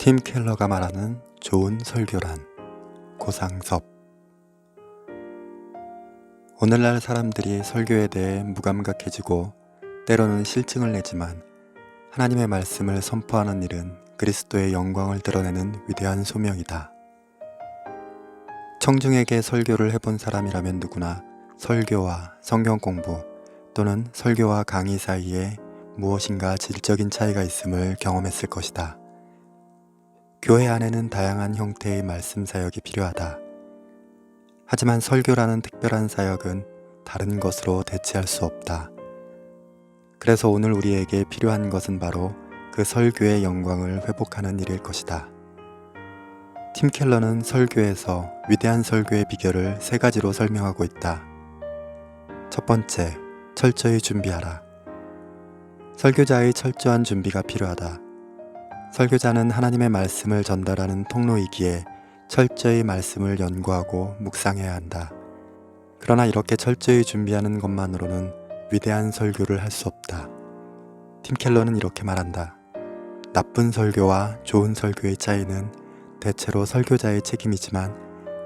팀 켈러가 말하는 좋은 설교란. 고상섭. 오늘날 사람들이 설교에 대해 무감각해지고 때로는 실증을 내지만 하나님의 말씀을 선포하는 일은 그리스도의 영광을 드러내는 위대한 소명이다. 청중에게 설교를 해본 사람이라면 누구나 설교와 성경 공부 또는 설교와 강의 사이에 무엇인가 질적인 차이가 있음을 경험했을 것이다. 교회 안에는 다양한 형태의 말씀 사역이 필요하다. 하지만 설교라는 특별한 사역은 다른 것으로 대체할 수 없다. 그래서 오늘 우리에게 필요한 것은 바로 그 설교의 영광을 회복하는 일일 것이다. 팀 켈러는 설교에서 위대한 설교의 비결을 3가지로 설명하고 있다. 첫 번째, 철저히 준비하라. 설교자의 철저한 준비가 필요하다. 설교자는 하나님의 말씀을 전달하는 통로이기에 철저히 말씀을 연구하고 묵상해야 한다. 그러나 이렇게 철저히 준비하는 것만으로는 위대한 설교를 할 수 없다. 팀 켈러는 이렇게 말한다. 나쁜 설교와 좋은 설교의 차이는 대체로 설교자의 책임이지만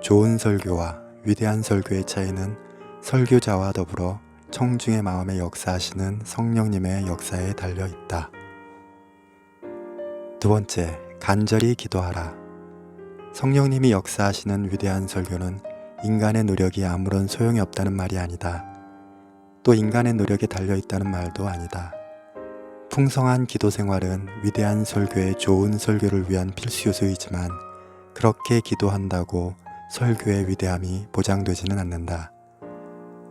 좋은 설교와 위대한 설교의 차이는 설교자와 더불어 청중의 마음에 역사하시는 성령님의 역사에 달려 있다. 두 번째, 간절히 기도하라. 성령님이 역사하시는 위대한 설교는 인간의 노력이 아무런 소용이 없다는 말이 아니다. 또 인간의 노력에 달려있다는 말도 아니다. 풍성한 기도 생활은 위대한 설교의 좋은 설교를 위한 필수 요소이지만 그렇게 기도한다고 설교의 위대함이 보장되지는 않는다.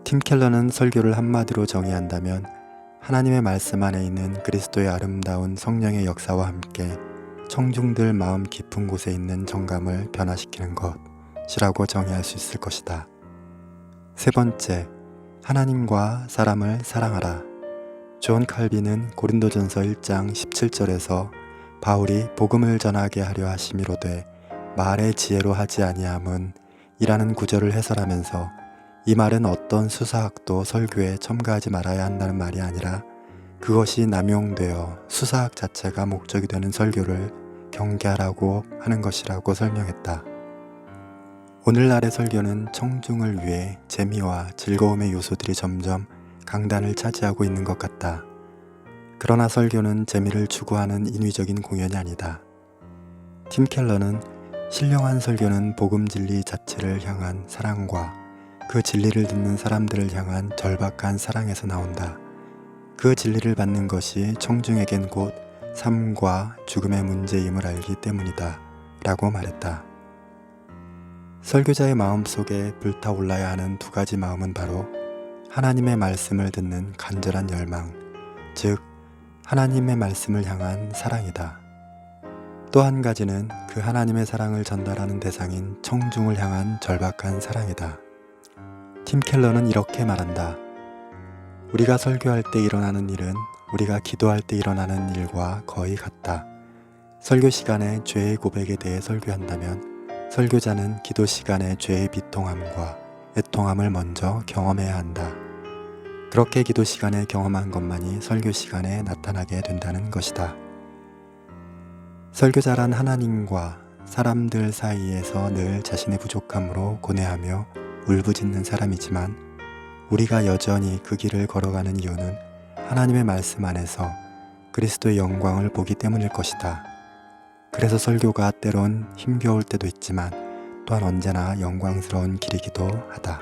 팀 켈러는 설교를 한마디로 정의한다면 하나님의 말씀 안에 있는 그리스도의 아름다운 성령의 역사와 함께 청중들 마음 깊은 곳에 있는 정감을 변화시키는 것이라고 정의할 수 있을 것이다. 세 번째, 하나님과 사람을 사랑하라. 존 칼빈은 고린도전서 1장 17절에서 바울이 복음을 전하게 하려 하심이로되 말의 지혜로 하지 아니함은 이라는 구절을 해설하면서 이 말은 어떤 수사학도 설교에 첨가하지 말아야 한다는 말이 아니라 그것이 남용되어 수사학 자체가 목적이 되는 설교를 경계하라고 하는 것이라고 설명했다. 오늘날의 설교는 청중을 위해 재미와 즐거움의 요소들이 점점 강단을 차지하고 있는 것 같다. 그러나 설교는 재미를 추구하는 인위적인 공연이 아니다. 팀 켈러는 신령한 설교는 복음 진리 자체를 향한 사랑과 그 진리를 듣는 사람들을 향한 절박한 사랑에서 나온다. 그 진리를 받는 것이 청중에겐 곧 삶과 죽음의 문제임을 알기 때문이다 라고 말했다. 설교자의 마음속에 불타올라야 하는 2가지 마음은 바로 하나님의 말씀을 듣는 간절한 열망, 즉 하나님의 말씀을 향한 사랑이다. 또 한 가지는 그 하나님의 사랑을 전달하는 대상인 청중을 향한 절박한 사랑이다. 팀 켈러는 이렇게 말한다. 우리가 설교할 때 일어나는 일은 우리가 기도할 때 일어나는 일과 거의 같다. 설교 시간에 죄의 고백에 대해 설교한다면 설교자는 기도 시간에 죄의 비통함과 애통함을 먼저 경험해야 한다. 그렇게 기도 시간에 경험한 것만이 설교 시간에 나타나게 된다는 것이다. 설교자란 하나님과 사람들 사이에서 늘 자신의 부족함으로 고뇌하며 울부짖는 사람이지만 우리가 여전히 그 길을 걸어가는 이유는 하나님의 말씀 안에서 그리스도의 영광을 보기 때문일 것이다. 그래서 설교가 때론 힘겨울 때도 있지만 또한 언제나 영광스러운 길이기도 하다.